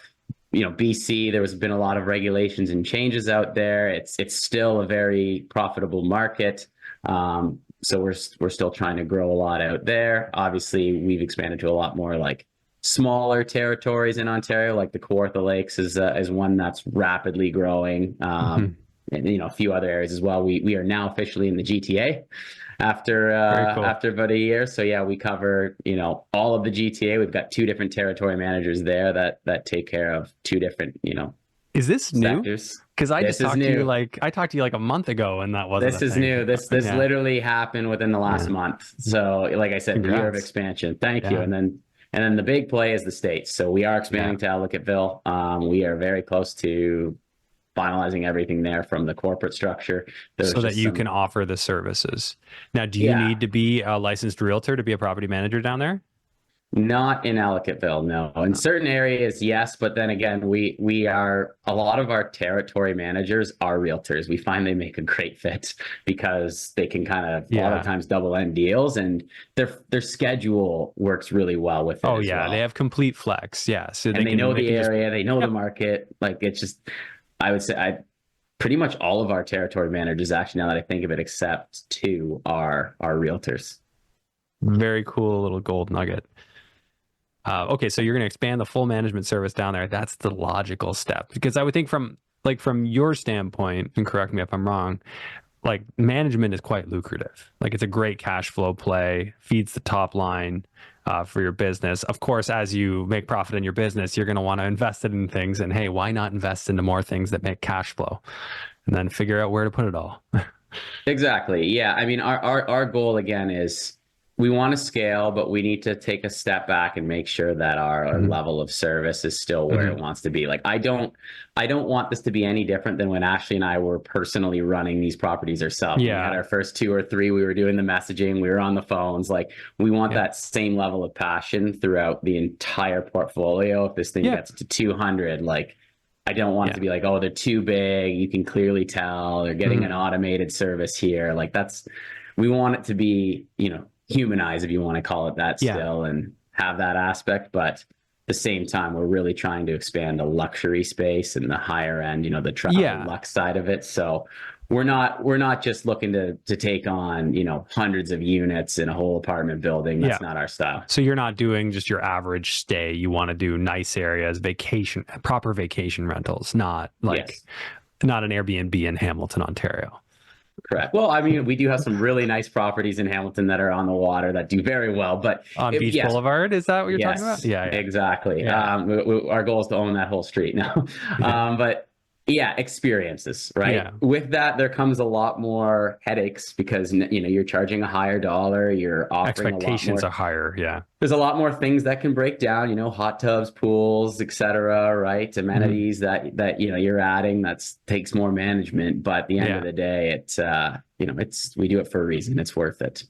BC, there has been a lot of regulations and changes out there. It's still a very profitable market. So we're still trying to grow a lot out there. Obviously, we've expanded to a lot more like smaller territories in Ontario, like the Kawartha Lakes is one that's rapidly growing. And a few other areas as well. We are now officially in the GTA after cool. after about a year. So yeah, we cover all of the GTA. We've got 2 different territory managers there that take care of 2 different Is this new? sectors. Because I just talked to you like a month ago, and that wasn't. This is new. This literally happened within the last month. So like I said, Congrats. The year of expansion. Thank you. And then the big play is the States. So we are expanding to Ellicottville. We are very close to finalizing everything there from the corporate structure. So that you can offer the services. Now, do you need to be a licensed realtor to be a property manager down there? Not in Ellicottville, no. In certain areas, yes, but then again, we are, a lot of our territory managers are realtors. We find they make a great fit because they can kind of a lot of times double end deals, and their schedule works really well with it. Oh yeah, they have complete flex. Yeah, so they know the area, they know the market. Like it's just, I would say pretty much all of our territory managers, actually, now that I think of it, except 2 are realtors. Very cool little gold nugget. Okay, so you're going to expand the full management service down there. That's the logical step, because I would think from your standpoint, and correct me if I'm wrong, like management is quite lucrative. Like it's a great cash flow play, feeds the top line for your business. Of course, as you make profit in your business, you're going to want to invest it in things. And hey, why not invest into more things that make cash flow, and then figure out where to put it all? Exactly. Yeah. I mean, our goal again is, we want to scale, but we need to take a step back and make sure that our level of service is still where it wants to be. Like I don't want this to be any different than when Ashley and I were personally running these properties ourselves. Yeah. We had our first 2 or 3, we were doing the messaging, we were on the phones. Like we want that same level of passion throughout the entire portfolio. If this thing gets to 200, like I don't want it to be like, oh, they're too big. You can clearly tell they're getting an automated service here. Like we want it to be, humanize, if you want to call it that still, and have that aspect. But at the same time, we're really trying to expand the luxury space and the higher end, the travel luxe side of it. So we're not just looking to take on, hundreds of units in a whole apartment building. That's not our style. So you're not doing just your average stay. You want to do nice areas, proper vacation rentals, not like not an Airbnb in Hamilton, Ontario. Correct. Well, I mean, we do have some really nice properties in Hamilton that are on the water that do very well, but on Beach Boulevard, is that what you're talking about? Yeah, exactly. Yeah. Our goal is to own that whole street now. But yeah, experiences, right? Yeah. With that, there comes a lot more headaches because, you're charging a higher dollar, you're offering expectations a lot more, are higher. Yeah. There's a lot more things that can break down, hot tubs, pools, etc., right? Amenities that you're adding, takes more management, but at the end of the day, it's we do it for a reason. It's worth it.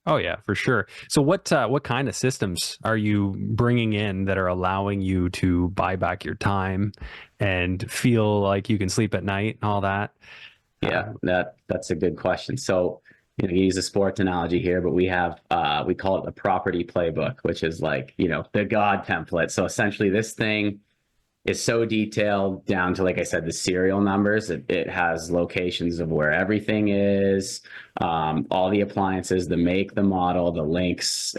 Oh yeah, for sure. So what kind of systems are you bringing in that are allowing you to buy back your time and feel like you can sleep at night and all that? Yeah, that's a good question. So, you use a sports analogy here, but we have we call it the property playbook, which is like, the God template. So essentially this thing is so detailed down to, like I said, the serial numbers. It has locations of where everything is, all the appliances, the make, the model, the links,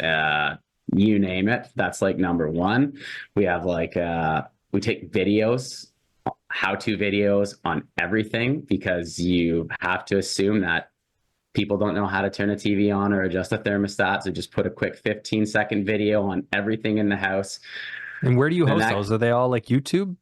you name it. That's like number 1. We have we take videos, how-to videos on everything, because you have to assume that people don't know how to turn a TV on or adjust a thermostat. So just put a quick 15-second video on everything in the house. And where do you host those? Are they all like YouTube?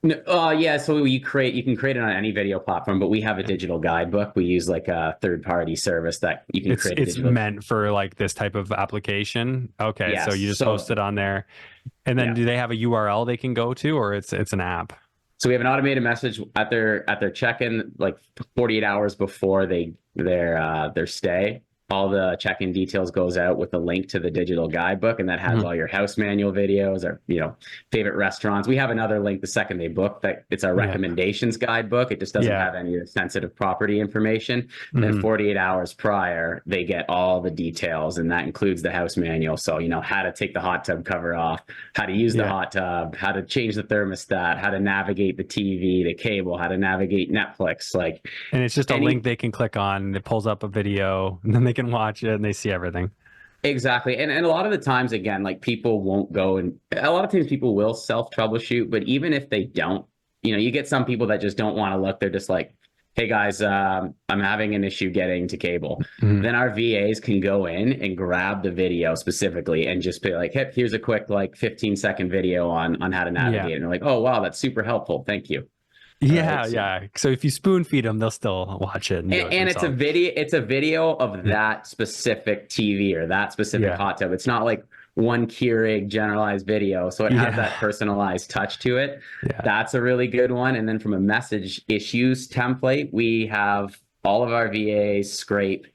No, yeah. So you can create it on any video platform, but we have a digital guidebook. We use like a third-party service that you can create. It's meant for like this type of application. Okay, so you just host it on there, and then do they have a URL they can go to, or it's an app? So we have an automated message at their check-in, like 48 hours before their stay. all the check-in details goes out with a link to the digital guidebook, and that has all your house manual videos or, favorite restaurants. We have another link the second they book that it's our recommendations guidebook. It just doesn't have any of the sensitive property information. Then 48 hours prior, they get all the details, and that includes the house manual. So, how to take the hot tub cover off, how to use the hot tub, how to change the thermostat, how to navigate the TV, the cable, how to navigate Netflix. And it's just a link they can click on, and it pulls up a video, and then they can watch it and they see everything. Exactly. And a lot of the times, again, people won't go, and a lot of times people will self troubleshoot, but even if they don't, you get some people that just don't want to look. They're just like, hey guys, I'm having an issue getting to cable. Then our VAs can go in and grab the video specifically and just be like, hey, here's a quick 15-second video on how to navigate. And they're like, oh, wow, that's super helpful. Thank you. Yeah. So if you spoon feed them, they'll still watch it. And it's a video of that specific TV or that specific hot tub. It's not like one Keurig generalized video. So it has that personalized touch to it. That's a really good one. And then from a message issues template, we have all of our VAs scrape.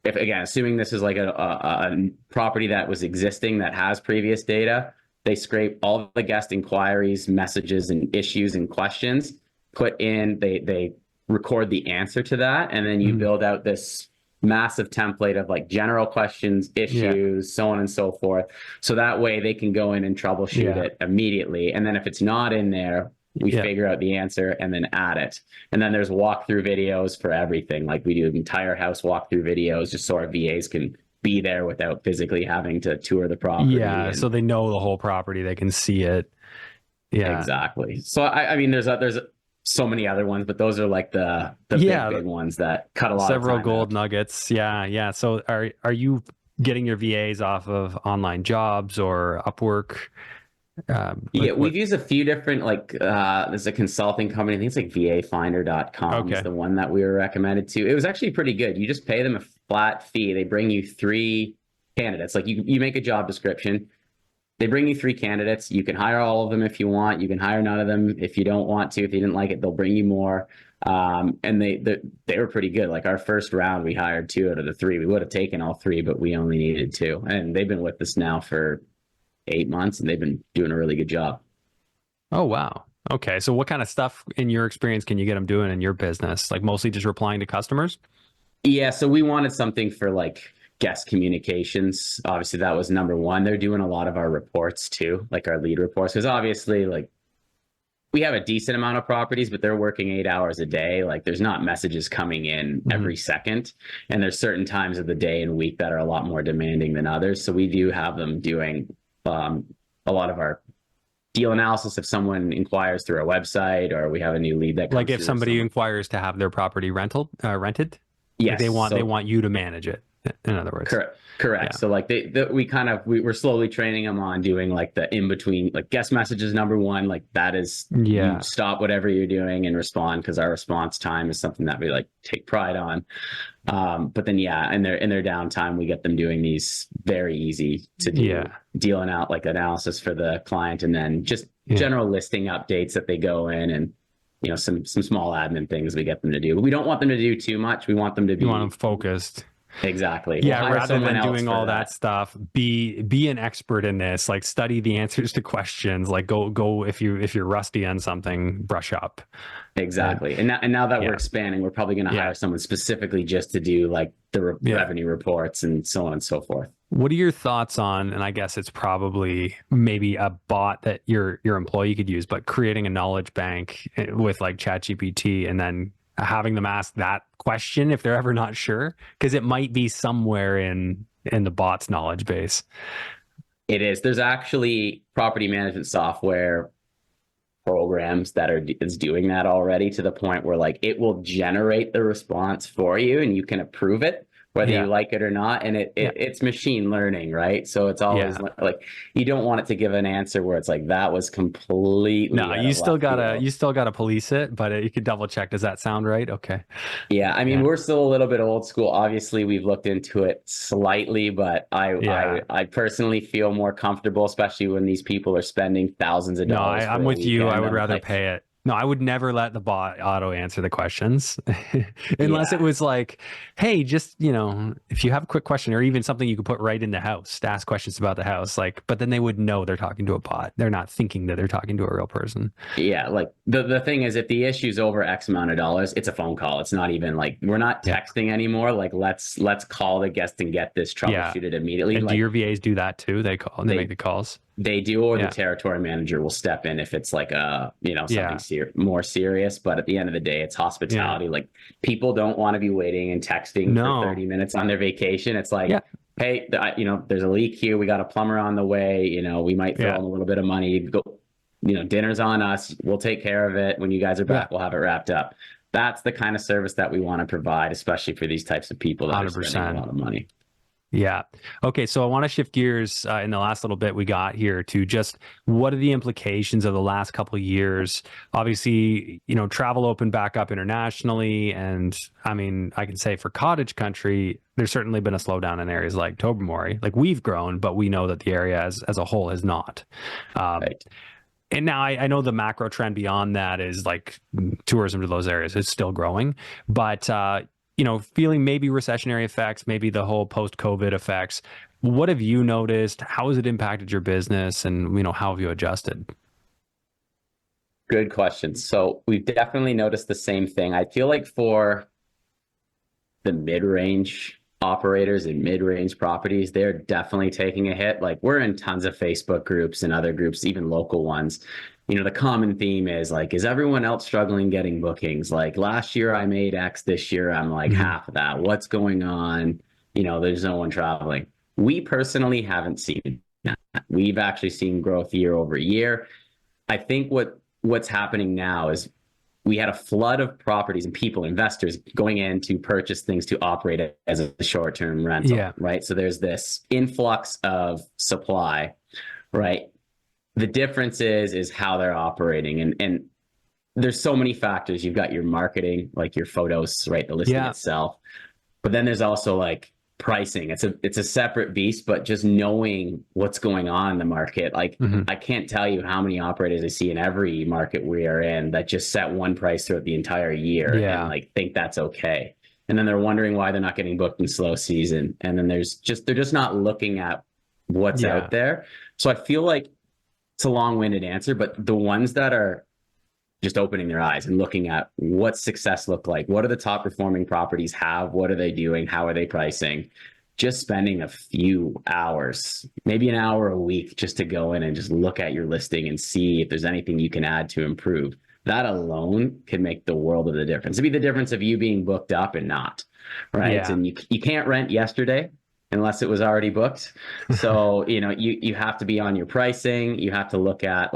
If again, assuming this is like a property that was existing that has previous data, they scrape all the guest inquiries, messages, and issues and questions, they record the answer to that, and then you build out this massive template of general questions, issues, so on and so forth. So that way they can go in and troubleshoot it immediately. And then if it's not in there, we figure out the answer and then add it. And then there's walkthrough videos for everything. We do entire house walkthrough videos just so our VAs can be there without physically having to tour the property. So they know the whole property, they can see it. Exactly. So I mean, there's so many other ones, but those are the big ones that cut a lot several of time gold out. nuggets. So are you getting your VAs off of online jobs or Upwork? We've used a few different, there's a consulting company, I think it's vafinder.com is the one that we were recommended to. It was actually pretty good. You just pay them a flat fee. They bring you 3 candidates. You make a job description. They bring you 3 candidates. You can hire all of them if you want. You can hire none of them if you don't want to. If you didn't like it, they'll bring you more. And they were pretty good. Our first round, we hired 2 out of the 3. We would have taken all 3, but we only needed 2. And they've been with us now for 8 months, and they've been doing a really good job. Oh, wow. Okay. So what kind of stuff in your experience can you get them doing in your business? Mostly just replying to customers? Yeah. So we wanted something for guest communications. Obviously that was number 1. They're doing a lot of our reports too, our lead reports. Cause obviously we have a decent amount of properties, but they're working 8 hours a day. There's not messages coming in every second. And there's certain times of the day and week that are a lot more demanding than others. So we do have them doing a lot of our deal analysis if someone inquires through our website, or we have a new lead that comes if somebody inquires to have their property rented. Yes. They want you to manage it, in other words. Correct. So we're slowly training them on doing the in-between, guest messages. Number 1, that is, you stop whatever you're doing and respond, because our response time is something that we take pride on. But then, in their downtime, we get them doing these very easy to do dealing out analysis for the client, and then just general listing updates that they go in, and some small admin things we get them to do. But we don't want them to do too much. We want them to be focused. Exactly. Rather than doing all that stuff, be an expert in this. Study the answers to questions. Go if you're rusty on something, brush up. Exactly. And now that we're expanding, we're probably going to hire someone specifically just to do the revenue reports and so on and so forth. What are your thoughts on, and I guess it's probably maybe a bot that your employee could use, but creating a knowledge bank with ChatGPT and then having them ask that question if they're ever not sure, because it might be somewhere in the bot's knowledge base. It is. There's actually property management software programs that is doing that already, to the point where it will generate the response for you and you can approve it, whether you like it or not. And it's machine learning, right? So it's always you don't want it to give an answer where it's that was completely. No, you still gotta police it, but you could double check. Does that sound right? Okay. Yeah. I mean, we're still a little bit old school. Obviously we've looked into it slightly, but I personally feel more comfortable, especially when these people are spending thousands of dollars. I'm with you. I would rather pay it. No, I would never let the bot auto answer the questions unless it Yeah. was like, hey, just, if you have a quick question or even something you could put right in the house to ask questions about the house, like, but then they would know they're talking to a bot. They're not thinking that they're talking to a real person. Yeah, like the thing is, if the issue's over X amount of dollars, it's a phone call. It's not even like we're not Yeah. texting anymore. Like let's call the guest and get this troubleshooted immediately. And do Like your VAs do that too? They call and they make the calls. they do, or the Yeah. territory manager will step in if it's like something Yeah. more serious. But at the end of the day, it's hospitality. Like people don't want to be waiting and texting No. for 30 minutes on their vacation. It's like, Yeah. hey, there's a leak here. We got a plumber on the way. We might throw Yeah. in a little bit of money. Go, dinner's on us. We'll take care of it. When you guys are back, we'll have it wrapped up. That's the kind of service that we want to provide, especially for these types of people that 100%. are spending a lot of money. Yeah. Okay. So I want to shift gears in the last little bit we got here to just what are the implications of the last couple of years? Obviously, travel opened back up internationally. And I mean, I can say for cottage country, there's certainly been a slowdown in areas like Tobermory. Like we've grown, but we know that the area as a whole has not. Right. And now I know the macro trend beyond that is like tourism to those areas is still growing, but feeling maybe recessionary effects, maybe the whole post-COVID effects. What have you noticed? How has it impacted your business? And, how have you adjusted? Good question. So we've definitely noticed the same thing. I feel like for the mid-range operators and mid-range properties, they're definitely taking a hit. Like we're in tons of Facebook groups and other groups, even local ones. The common theme is like, is everyone else struggling getting bookings? Like last year I made X, this year I'm like half of that. What's going on? There's no one traveling. We personally haven't seen that. We've actually seen growth year over year. I think what's happening now is we had a flood of properties and people, investors going in to purchase things to operate it as a short-term rental, right? So there's this influx of supply, right? The difference is how they're operating. And there's so many factors. You've got your marketing, like your photos, right? The listing itself. But then there's also like pricing. It's a separate beast, but just knowing what's going on in the market. Like I can't tell you how many operators I see in every market we are in that just set one price throughout the entire year and like think that's okay. And then they're wondering why they're not getting booked in slow season. And then they're just not looking at what's out there. So I feel like it's a long-winded answer, but the ones that are just opening their eyes and looking at what success look like, what do the top performing properties have, what are they doing, how are they pricing, just spending a few hours, maybe an hour a week, just to go in and just look at your listing and see if there's anything you can add to improve. That alone can make the world of the difference. It'd be the difference of you being booked up and not, right? And you can't rent yesterday unless it was already booked. So, you have to be on your pricing. You have to look at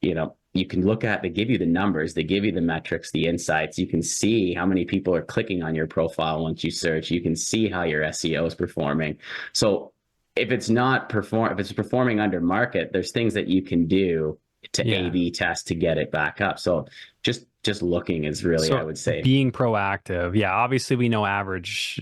you can look at, they give you the numbers, they give you the metrics, the insights. You can see how many people are clicking on your profile once you search. You can see how your SEO is performing. So if it's performing under market, there's things that you can do to A/B test to get it back up. So just looking is really, I would say, being proactive. Yeah. Obviously we know average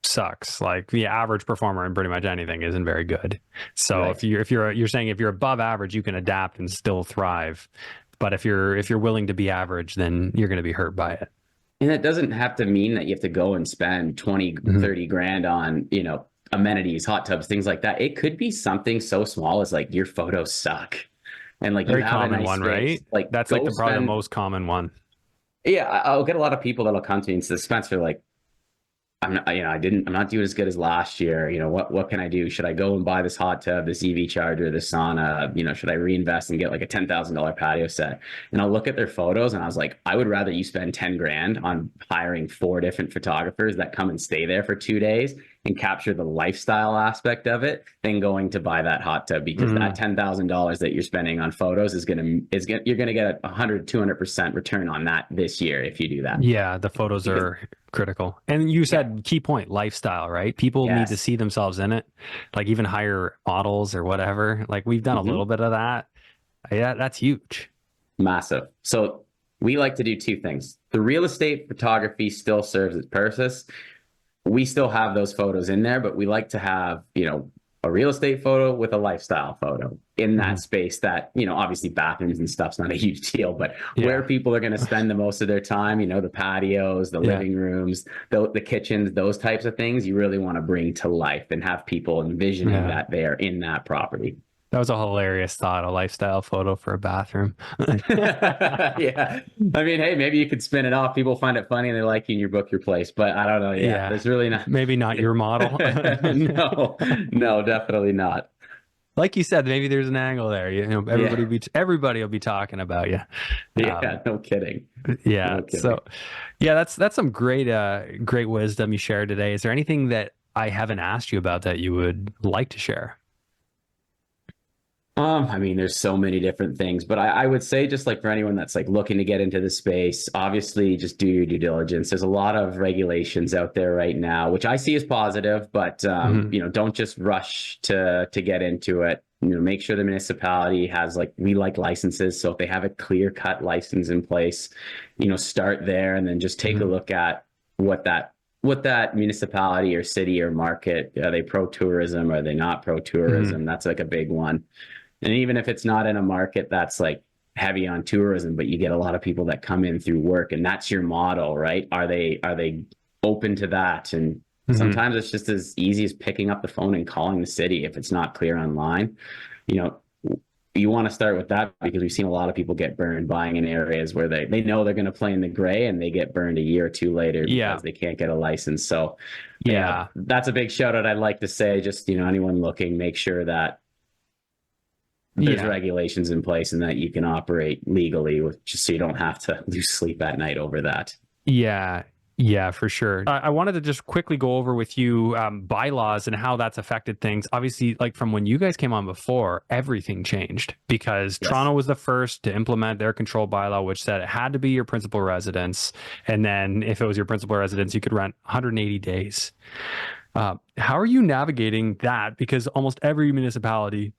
sucks. Like the average performer in pretty much anything isn't very good. So if you're saying if you're above average, you can adapt and still thrive. But if you're willing to be average, then you're going to be hurt by it. And it doesn't have to mean that you have to go and spend 20, 30 grand on, amenities, hot tubs, things like that. It could be something so small as like your photos suck. And like very you have common a nice one, space. right? Like that's like probably the most common one. Yeah, I'll get a lot of people that'll come to me and say, Spencer, like, I'm not doing as good as last year. What can I do? Should I go and buy this hot tub, this EV charger, this sauna? Should I reinvest and get like a $10,000 patio set? And I'll look at their photos and I was like, I would rather you spend 10 grand on hiring 4 different photographers that come and stay there for 2 days and capture the lifestyle aspect of it than going to buy that hot tub, because that $10,000 that you're spending on photos you're going to get a 100-200% return on that this year if you do that. Yeah, the photos are critical. And you said key point, lifestyle, right? People need to see themselves in it, like even hire models or whatever. Like we've done a little bit of that. Yeah, that's huge. Massive. So we like to do 2 things. The real estate photography still serves its purpose. We still have those photos in there, but we like to have, a real estate photo with a lifestyle photo in that space that, obviously bathrooms and stuff's not a huge deal, but where people are going to spend the most of their time, the patios, the living rooms, the kitchens, those types of things, you really want to bring to life and have people envisioning that they're in that property. That was a hilarious thought, a lifestyle photo for a bathroom. Yeah. I mean, hey, maybe you could spin it off. People find it funny and they like you and you book your place, but I don't know. Yeah. There's really not. Maybe not your model. No, definitely not. Like you said, maybe there's an angle there. Everybody will be talking about you. Yeah, no kidding. Yeah. No kidding. So yeah, that's some great wisdom you shared today. Is there anything that I haven't asked you about that you would like to share? I mean, there's so many different things, but I would say just like for anyone that's like looking to get into the space, obviously just do your due diligence. There's a lot of regulations out there right now, which I see as positive, but don't just rush to get into it. Make sure the municipality has we like licenses. So if they have a clear-cut license in place, start there and then just take a look at what that municipality or city or market, are they pro-tourism? Are they not pro-tourism? That's like a big one. And even if it's not in a market that's like heavy on tourism, but you get a lot of people that come in through work and that's your model, right? Are they open to that? And sometimes it's just as easy as picking up the phone and calling the city if it's not clear online. You want to start with that because we've seen a lot of people get burned buying in areas where they know they're going to play in the gray and they get burned a year or two later because they can't get a license. So that's a big shout out. I'd like to say just, anyone looking, make sure that there's regulations in place and that you can operate legally just so you don't have to lose sleep at night over that. Yeah, for sure. I wanted to just quickly go over with you bylaws and how that's affected things. Obviously, like from when you guys came on before, everything changed because Toronto was the first to implement their control bylaw, which said it had to be your principal residence. And then if it was your principal residence, you could rent 180 days. How are you navigating that? Because almost every municipality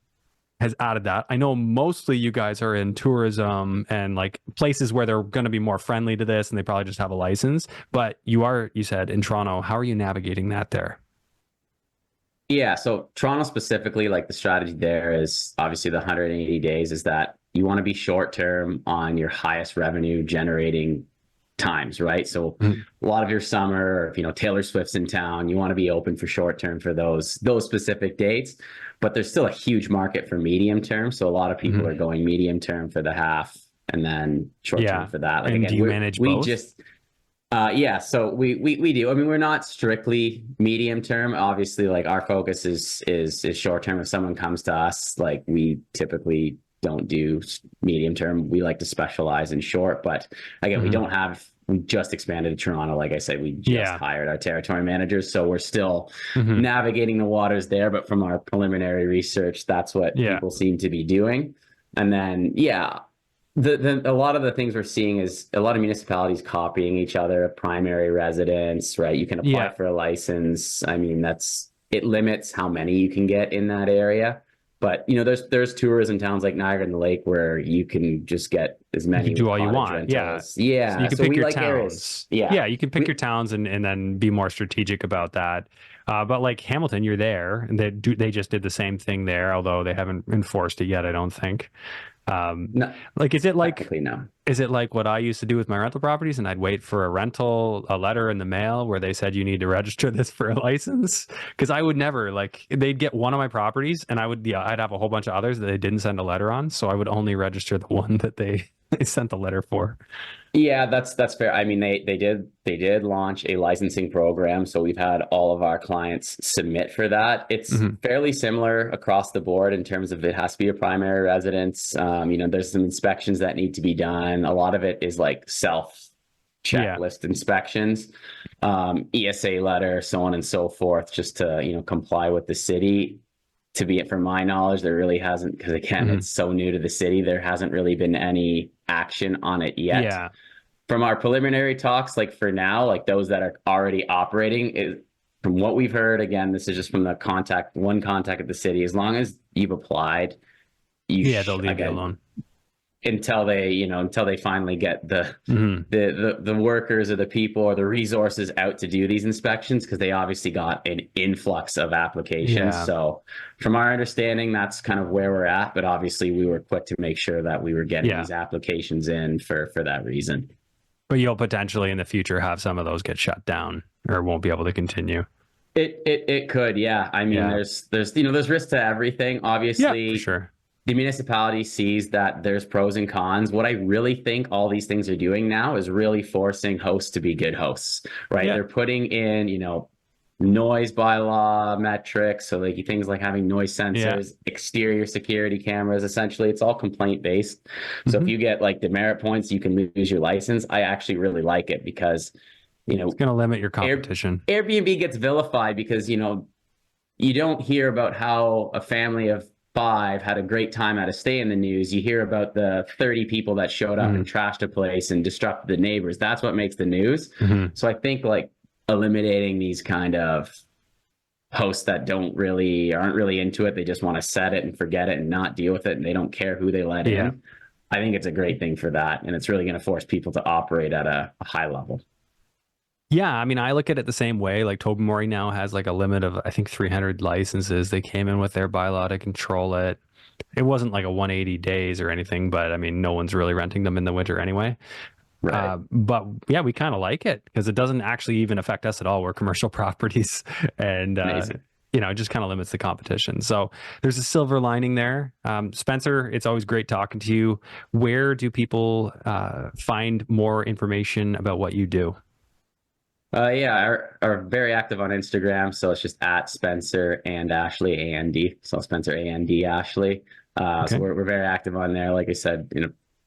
has added that. I know mostly you guys are in tourism and like places where they're going to be more friendly to this and they probably just have a license, but you said in Toronto. How are you navigating that there? Yeah, so Toronto specifically, like the strategy there is obviously the 180 days is that you want to be short term on your highest revenue generating times, right? So a lot of your summer, if Taylor Swift's in town, you want to be open for short term for those specific dates. But there's still a huge market for medium term. So a lot of people are going medium term for the half and then short term for that. Like, and again, do you manage both? So we do. I mean, we're not strictly medium term. Obviously, like our focus is short term. If someone comes to us, like we typically don't do medium term. We like to specialize in short, but again, we just expanded to Toronto. Like I said, we just hired our territory managers. So we're still navigating the waters there. But from our preliminary research, that's what people seem to be doing. And then, a lot of the things we're seeing is a lot of municipalities copying each other, primary residence, right? You can apply for a license. I mean, it limits how many you can get in that area. But there's tourism towns like Niagara-on-the-Lake where you can just get as many. You can do all you want. Rentals. Yeah. So you can pick your towns. You can pick your towns and then be more strategic about that. But like Hamilton, you're there, and they just did the same thing there, although they haven't enforced it yet, I don't think. No, is it like no. Is it like what I used to do with my rental properties, and I'd wait for a letter in the mail where they said you need to register this for a license? Because I would never, they'd get one of my properties and I'd have a whole bunch of others that they didn't send a letter on, so I would only register the one that they sent the letter for. Yeah, that's fair. I mean, they did launch a licensing program, so we've had all of our clients submit for that. It's fairly similar across the board in terms of it has to be a primary residence. There's some inspections that need to be done. A lot of it is like self checklist inspections, ESA letter, so on and so forth, just to comply with the city. From my knowledge, there really hasn't, because again, it's so new to the city, there hasn't really been any action on it yet. Yeah. From our preliminary talks, for now, those that are already operating, from what we've heard, again, this is just from the one contact at the city, as long as you've applied, they'll leave you alone. until they finally get Mhm. the workers or the people or the resources out to do these inspections, because they obviously got an influx of applications. Yeah. So from our understanding, that's kind of where we're at. But obviously we were quick to make sure that we were getting Yeah. these applications in for that reason. But you'll potentially in the future have some of those get shut down or won't be able to continue. It could, yeah. I mean, Yeah. there's risk to everything. Obviously, Yeah, for sure. the municipality sees that there's pros and cons. What I really think all these things are doing now is really forcing hosts to be good hosts, right? Yeah. They're putting in, noise bylaw metrics. So like things like having noise sensors, exterior security cameras, essentially it's all complaint based. So if you get like demerit points, you can lose your license. I actually really like it because, It's going to limit your competition. Airbnb gets vilified because, you don't hear about how a family of 5 had a great time at a stay in the news. You hear about the 30 people that showed up and trashed a place and disrupted the neighbors. That's what makes the news. So I think like eliminating these kind of hosts that aren't really into it. They just want to set it and forget it and not deal with it. And they don't care who they let in. I think it's a great thing for that. And it's really going to force people to operate at a high level. Yeah, I mean, I look at it the same way. Like Tobermory now has like a limit of, I think, 300 licenses. They came in with their bylaw to control it. It wasn't like a 180 days or anything, but I mean, no one's really renting them in the winter anyway. Right. But yeah, we kind of like it because it doesn't actually even affect us at all. We're commercial properties and, it just kind of limits the competition. So there's a silver lining there. Spencer, it's always great talking to you. Where do people find more information about what you do? Are very active on Instagram. So it's just at Spencer and Ashley AND. So Spencer AND Ashley. So we're very active on there. Like I said,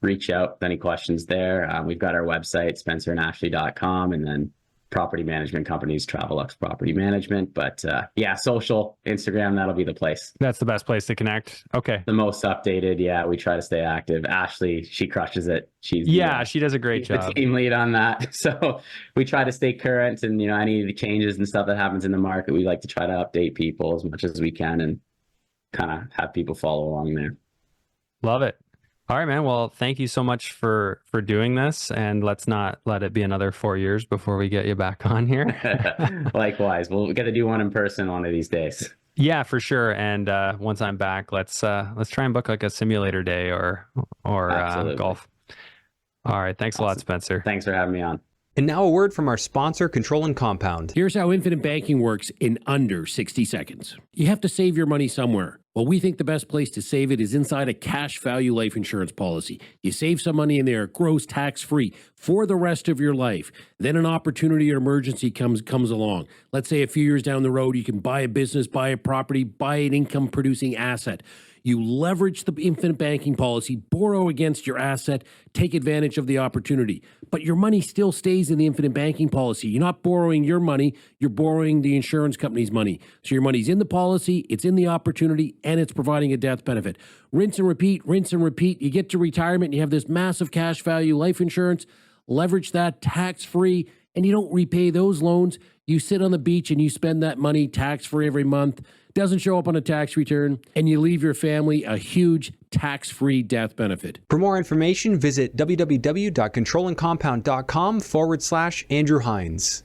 reach out with any questions there. We've got our website, spencerandashley.com, and then property management companies, Travelux Property Management. But social, Instagram, that'll be the place. That's the best place to connect. Okay. The most updated. Yeah, we try to stay active. Ashley, she crushes it. She does a great job. The team lead on that. So we try to stay current and, any of the changes and stuff that happens in the market, we like to try to update people as much as we can and kind of have people follow along there. Love it. All right, man. Well, thank you so much for doing this, and let's not let it be another 4 years before we get you back on here. Likewise. We'll get to do one in person one of these days. Yeah, for sure. And once I'm back, let's try and book like a simulator day or golf. All right. Thanks a lot, Spencer. Thanks for having me on. And now a word from our sponsor, Control and Compound. Here's how infinite banking works in under 60 seconds. You have to save your money somewhere. Well, we think the best place to save it is inside a cash value life insurance policy. You save some money in there, it grows tax-free for the rest of your life. Then an opportunity or emergency comes along. Let's say a few years down the road, you can buy a business, buy a property, buy an income-producing asset. You leverage the infinite banking policy, borrow against your asset, take advantage of the opportunity. But your money still stays in the infinite banking policy. You're not borrowing your money, you're borrowing the insurance company's money. So your money's in the policy, it's in the opportunity, and it's providing a death benefit. Rinse and repeat, rinse and repeat. You get to retirement and you have this massive cash value life insurance. Leverage that tax-free, and you don't repay those loans. You sit on the beach and you spend that money tax-free every month. Doesn't show up on a tax return, and you leave your family a huge tax-free death benefit. For more information, visit www.controllandcompound.com/Andrew Hines.